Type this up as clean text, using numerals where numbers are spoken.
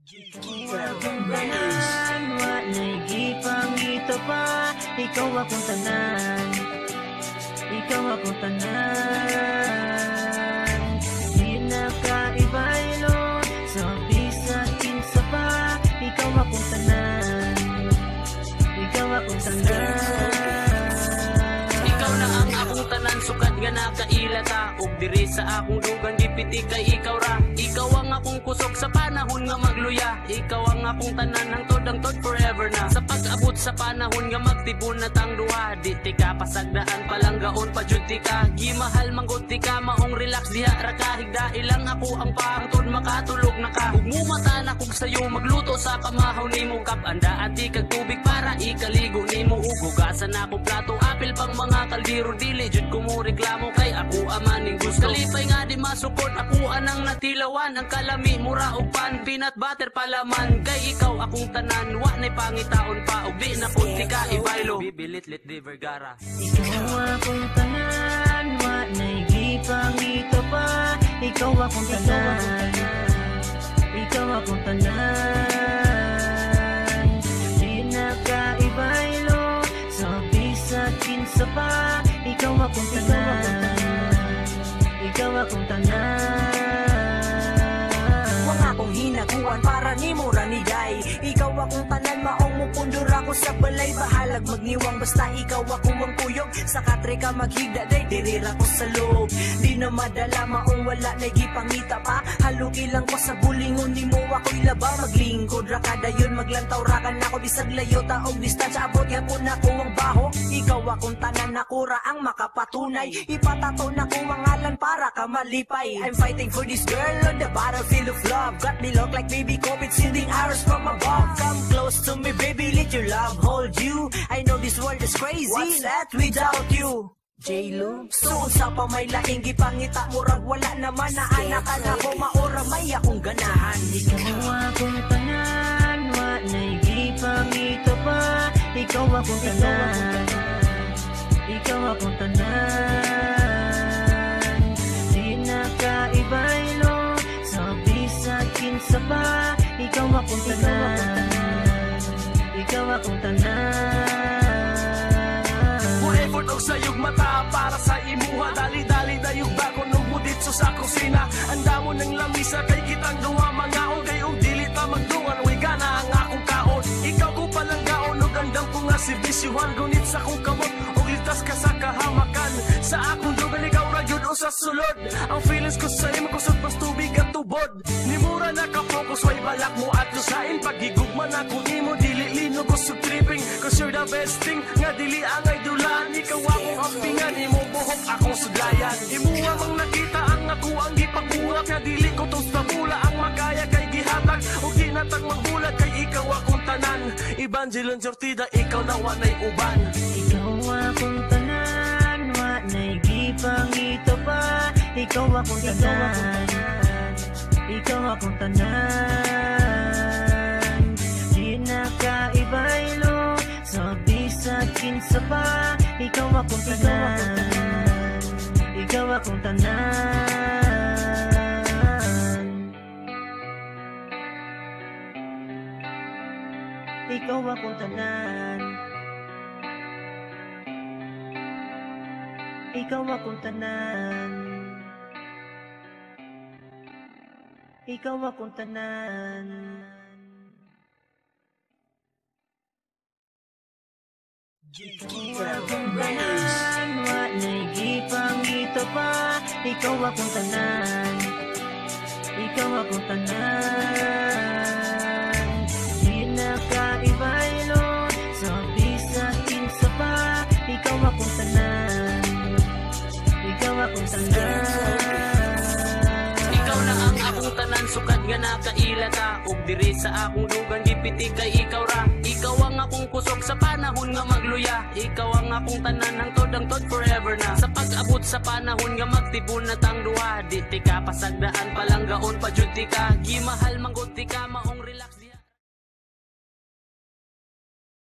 Tanan, wa naigipangito pa. Ikaw akong tanan, ikaw akong tanan. Di nakaibaylo sa bisan kinsa pa. Ikaw akong tanan, ikaw akong tanan. Ikaw na ang akong tanan, sukad nga nakailata. Ug diri sa akong dugang gipiti kay ikaw ra. Ikaw ang akong kusog sa panahon nga magluya. Ikaw ang akong tanan, ang tod forever na. Sa pag-abot sa panahon nga magtibon na tang duha. Di ti ka pasagdaan palanggaon pa jud ti ka. Gimahal manggod ti ka, maong relax diha ra ka. Higda ilang ako ang pangtod makatulog na ka. Ug mumata na kog sayo magluto sa pamahaw nimo. Kap andaan ti kag tubig para ikaligo nimo. Ug hugasan ako plato, apil pang mga kaldero. Dili jud ko mo reklamo kay ako amaning gusto. Kalipay nga di masukod, ako anang natilawan. Ang kalami mura og pan, peanut butter palaman. Kay ikaw akong tanan, wa nay pangitaon pa. Og di na punti ka ibaylo, Bibilitlit di Vergara. Ikaw akong tanan, wa naigipangito pa. Ikaw akong tanan, ikaw akong tanan. Di nakaibaylo sa bisan kinsa pa. Ikaw akong tanan, ikaw akong tanan. Wang akong hinaguan para ni mura ni Day. Ikaw akong tanan, maong mupundor ako sa balay. Bahalag magniwang basta ikaw ako ang kuyog. Sa katre ka maghigda day, dirira ko sa loob. Di na madala, maong wala na gipangita pa. Haluki lang ko sa bulingon, di mo ako'y laba. Maglingkod ra kada yun, maglantaw ra ka na ako. Bisag layo taong distansya, abot yapon ako ang baho. Ikaw akong tanan, nakura ang makapatunay. Ipatato na ko ang ngalan para ka malipay. I'm fighting for this girl on the battlefield of love. Got me look like baby COVID, sending arrows from above. Come close to me baby, let your love hold you. I know this world is crazy, what's that without you? J-Lo, suon sa pamay laing gipangita murag wala naman na anak ka na ko maora may akong ganahan. Ikaw akong tanan, wa naigipangito pa. Ikaw akong tanan, ikaw akong tanan. Di nakaibaylo sa bisan kinsa pa. Ikaw akong tanan, ikaw akong tanan. Effort og sayog mata para sa imuha. Dali-dali dayog bago nung buditso sa kusina. Anda mo ng lamisa kay kitang duwa mangaon. Kay og dili ta magdungan, way gana ang akong kaon. Ikaw ko palang gaon og andam ko nga serbisyuhan. Gunit sa kong kamot og litas ka sa kahamakan. Sa akong dugan ikaw ra gyud o sa sulod. Ang feelings ko sa imo kusog pas tubig at tubod. Ni mura nakapokus way balak mo at lusain. Pagigugman ako nimo dili lino ko sa tripping. Cause you're the best thing nga dili ang ay dulaan. Ikaw akong ampingan, imo buhok akong suglayan. Imuha mang nakita ang ako ang gipagbuhat. Nga dili ko tong tabula ang makaya kay gihatag. O ginatag magbulat kay ikaw akong tanan. Evangelon Jortida, ikaw na wanay uban. Ikaw akong tanan, wa naigipangito pa. Ikaw akong tanan, ikaw akong tanan. Di nakaibaylo sa bisan kinsa pa. Ikaw akong tanan, ikaw akong tanan. Ikaw akong tanan, ikaw akong tanan. Ikaw akong tanan. Ikaw akong tanan, wa naigipangito pa. Ikaw akong tanan, ikaw akong tanan. Di nakaibaylo sa bisan kinsa pa. Ikaw akong tanan, ikaw akong tanan. Ikaw na ang akong tanan, sukad nga nakailata. Ug diri sa akong dugang gipiti kay ikaw ra. Ikaw ang akong kusog sa panahon nga magluya. Ikaw ang akong tanan, ang tod forever na. Sa pag-abot sa panahon nga magtibon na tang duha. Di ti ka pasagdaan palanggaon pa jud ti ka. Gimahal manggod ti ka, maong